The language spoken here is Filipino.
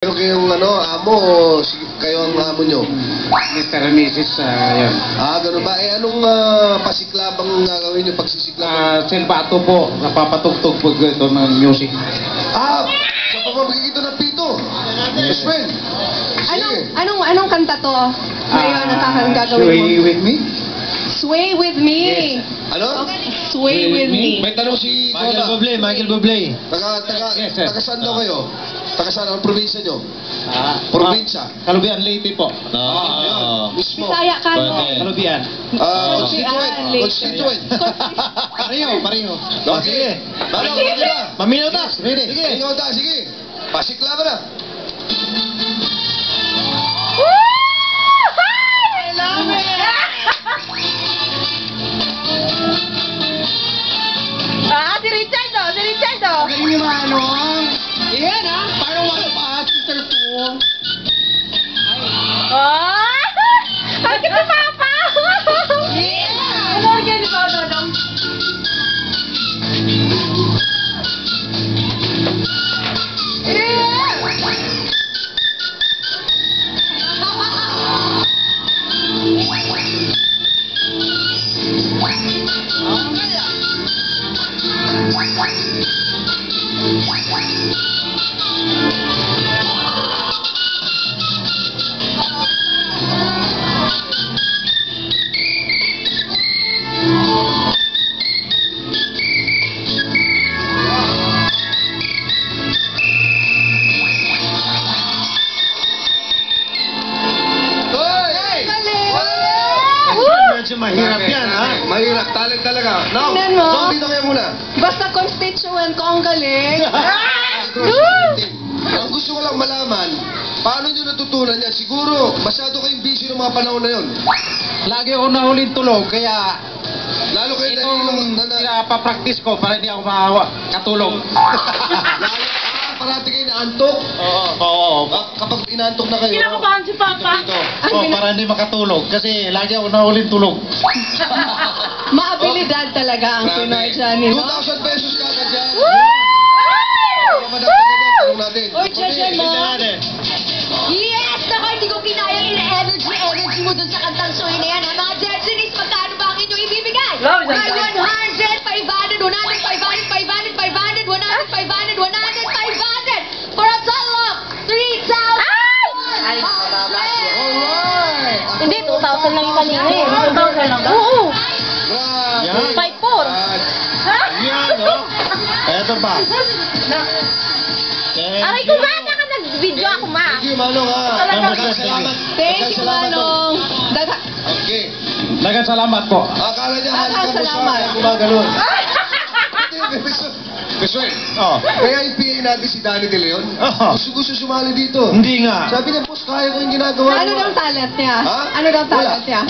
Pero kayong amo, o kayo ang amo nyo? Mr. and Mrs. Yan. Ganun ba? Anong pasiklabang gagawin nyo? Pagsisiklabang? Silbato po, napapatugtog po ito ng music. Sa pamamagiging ito ng pito. Yes, friend. Anong kanta to? Ngayon, ang gagawin mo? Sway with me? Sway with me. Yes. Ano? Sway with me. May tanong si Michael Bublé. Yes, sir. Taga saan daw kayo? Taga saan ang probinsya nyo? Probinsya. Kalubian, Leyte po. Mismo. Bisaya ka mo. Kalubian. Constituent. Leyte. Constituent. Pareho. Sige. Paminaw ta. Ready? Sige. Ikaw ta, sige. Pasiklaban na. Si Richard. Galing ni Manong. Ayan parang wala pa. Sister 2. Bakit si Papa? Ano yan? Medyo mahirap yan, Mahirap. Talent talaga. Now, Tingnan mo. dito kayo muna. Basta constituent ko ang galing. Ang gusto ko lang malaman, paano nyo natutunan yan? Siguro, masyado kayong busy ng mga panahon na yun. Lagi ako nahuling tulog, kaya Lalo kayo itong pinapapractice ko para hindi ako makatulog. Parati kayo naantok. Oo. Kapag inantok na kayo. Kinakabahan si Papa. Para hindi makatulog. Kasi lagi ako nahuling tulog. Maabilidad talaga ang Pinoy dyan, 2,000 pesos kagad yan. Tanong natin. Uy, Jajan mo. Yes! Naku, hindi ko kinaya yung energy mo dun sa kantang Soy na yan. Mga Jetsunis, magkano ba ang inyong ibibigay? Love, May 100, 500, 100, 500, 500, 500, 100, 500, 100, 500 for a total of 3,000! Alright! Hindi, 2,000 lang yung kanina eh. 2,000 lang ba? Oo. Grabe. 5,400. Yan, Eto pa. Aray ko ba? Naka nag-video ako ma. Thank you, Manong, Salamat. Thank you, Manong. Okay. Dagan salamat po. Akala niya halik ka mo Salamat. sa gumagano'n. Gusto Kaya yung PA natin si Danny De Leon, gusto sumali dito. Hindi nga. Sabi niya, boss, kaya ko yung ginagawa Ano mo." daw talent niya? Ha? Ano daw Wala. talent niya?